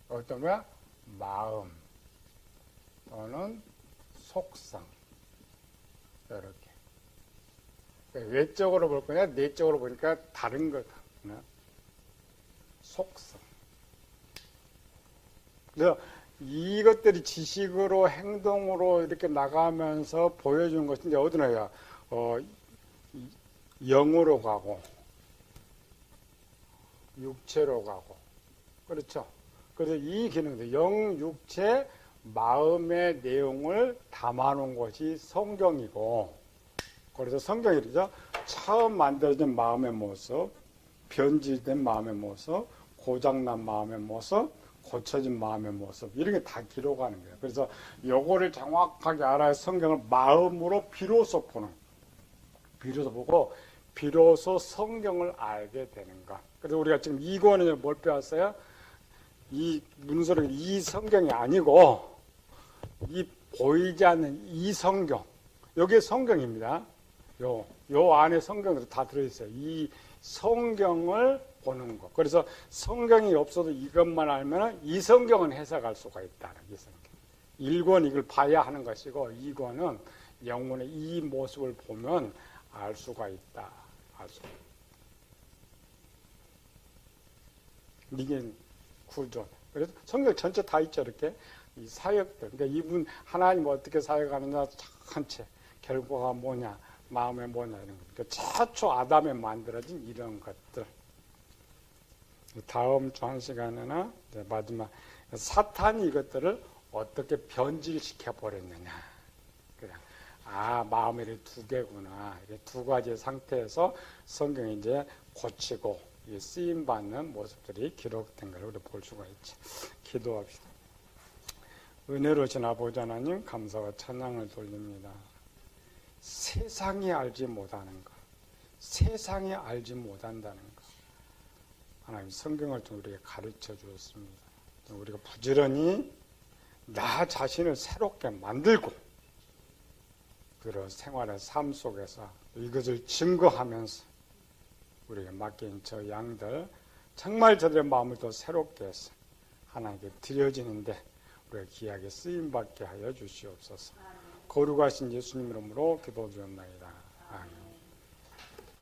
어떤 거야? 마음 또는 속성. 이렇게. 외적으로 볼 거냐, 내적으로 보니까 다른 거다. 속성. 그래서 이것들이 지식으로 행동으로 이렇게 나가면서 보여주는 것이 이제 어디나요? 영으로 가고, 육체로 가고. 그렇죠? 그래서 이 기능들, 영, 육체, 마음의 내용을 담아놓은 것이 성경이고, 그래서 성경이 이러죠. 처음 만들어진 마음의 모습, 변질된 마음의 모습, 고장난 마음의 모습, 고쳐진 마음의 모습, 이런 게 다 기록하는 거예요. 그래서 요거를 정확하게 알아야 성경을 마음으로 비로소 보고, 비로소 성경을 알게 되는 것. 그래서 우리가 지금 이 권에 뭘 배웠어요? 이 문서를 이 성경이 아니고 이 보이지 않는 이 성경, 여기에 성경입니다. 요 안에 성경들이 다 들어있어요. 이 성경을 보는 것. 그래서 성경이 없어도 이것만 알면 이 성경은 해석할 수가 있다는 이 성경. 1권 이걸 봐야 하는 것이고 2권은 영혼의 이 모습을 보면 알 수가 있다. 알 수가 있다. 이게 구조. 그래서 성경 전체 다 있죠, 이렇게. 이 사역들. 그러니까 이분, 하나님 어떻게 사역하느냐, 한 채. 결과가 뭐냐, 마음에 뭐냐, 이런 거. 그러니까 최초 아담에 만들어진 이런 것들. 다음 주 한 시간에는 마지막 사탄이 이것들을 어떻게 변질시켜 버렸느냐. 그냥 마음이 이렇게 두 개구나. 이렇게 두 가지 상태에서 성경이 이제 고치고 쓰임 받는 모습들이 기록된 걸 우리 볼 수가 있지. 기도합시다. 은혜로우신 아버지 하나님 감사와 찬양을 돌립니다. 세상이 알지 못하는 것, 세상이 알지 못한다는 것, 하나님 성경을 통해 우리에게 가르쳐 주었습니다. 우리가 부지런히 나 자신을 새롭게 만들고 그런 생활의 삶 속에서 이것을 증거하면서 우리에게 맡긴 저 양들 정말 저들의 마음을 더 새롭게 해서 하나님께 드려지는데 우리가 귀하게 쓰임받게 하여 주시옵소서. 거룩하신 예수님 이름으로 기도드렸나이다. 아멘.